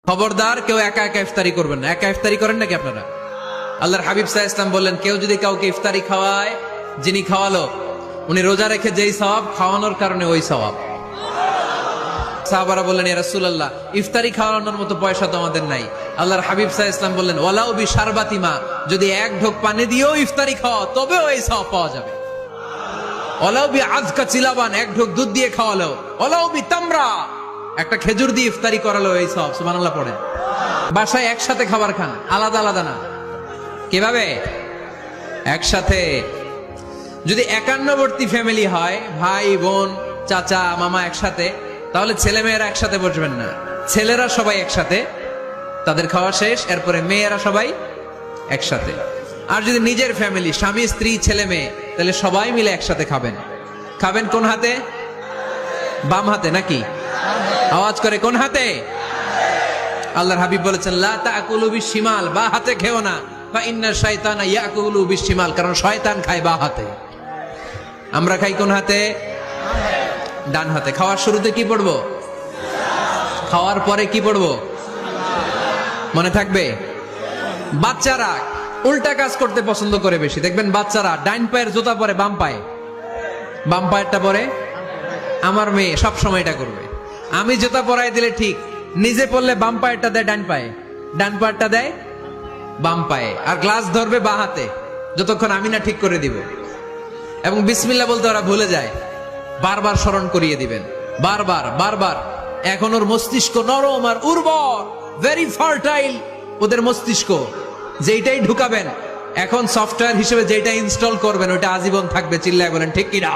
খবরদার কেউ একা একা ইফতারি করবেন না। একা ইফতারি করেন নাকি আপনারা? আল্লাহর হাবিব সাল্লাল্লাহু আলাইহি ওয়াসাল্লাম বললেন, কেউ যদি কাউকে ইফতারি খাওয়ায়, যিনি খাওয়ালো উনি রোজা রেখে যেই সওয়াব, খাওয়ানোর কারণে ওই সওয়াব। সাহাবারা বললেন, ইয়া রাসূলুল্লাহ, ইফতারি খাওয়ানোর মতো পয়সা তো আমাদের নাই। আল্লাহর হাবিব সাল্লাল্লাহু আলাইহি ওয়াসাল্লাম বললেন, ওয়ালাউ বি শারবাতিমা, যদি এক ঢোক পানি দিয়েও ইফতারি খাওয়া তবেও এই সওয়াব পাওয়া যাবে। ওয়ালাউ বি আযকা চিলাবান, এক ঢোক দুধ দিয়ে খাওয়ালো। ওয়ালাউ বি তামরা, একটা খেজুর দিয়ে ইফতারি করালো এই সওয়াব। সুবহানাল্লাহ পড়েন। বাসায় একসাথে খাবার খান, আলাদা আলাদা না। কিভাবে? একসাথে। যদি একান্নবর্তী ফ্যামিলি হয়, ভাই বোন চাচা মামা একসাথে, তাহলে ছেলে মেয়েরা একসাথে বসবেন না। ছেলেরা সবাই একসাথে, তাদের খাওয়া শেষ, এরপরে মেয়েরা সবাই একসাথে। আর যদি নিজের ফ্যামিলি, স্বামী স্ত্রী ছেলে মেয়ে, তাহলে সবাই মিলে একসাথে খাবেন। খাবেন কোন হাতে? বাম হাতে নাকি? আওয়াজ করে কোন হাতে? আল্লাহর হাবিব বলেছেন, লা তাকুলু বিশিমাল, বা হাতে খেও না, বা ইন্না শাইতানা ইয়াকুলু বিশিমাল, কারণ শয়তান খায় বা হাতে। আমরা খাই কোন হাতে? ডান হাতে। খাওয়ার শুরুতে কি পড়বো? খাওয়ার পরে কি পড়বো? মনে থাকবে? বাচ্চারা উল্টা কাজ করতে পছন্দ করে বেশি। দেখবেন বাচ্চারা ডাইন পায়ের জুতা পরে বাম পায়ে, বাম পায়েরটা পরে। আমার মেয়ে সব সময় এটা করবে। আমি জুতা পরাই দিলে ঠিক, নিজে পড়লে বাম পায়েরটা দেয় ডান পায়ে, ডান পায়েরটা দেয় বাম পায়ে, আর গ্লাস ধরবে বা হাতে, যতক্ষণ আমি না ঠিক করে দিব। এবং বিসমিল্লাহ বলতে ওরা ভুলে যায়। বারবার স্মরণ করিয়ে দিবেন, বারবার বারবার। এখন ওর মস্তিষ্ক নরম আর উর্বর, ভেরি ফার্টাইল ওদের মস্তিষ্ক। যেইটাই ঢুকাবেন, এখন সফটওয়্যার হিসেবে যেটা ইনস্টল করবেন ওটা আজীবন থাকবে। চিল্লায় বলেন ঠিক কিনা?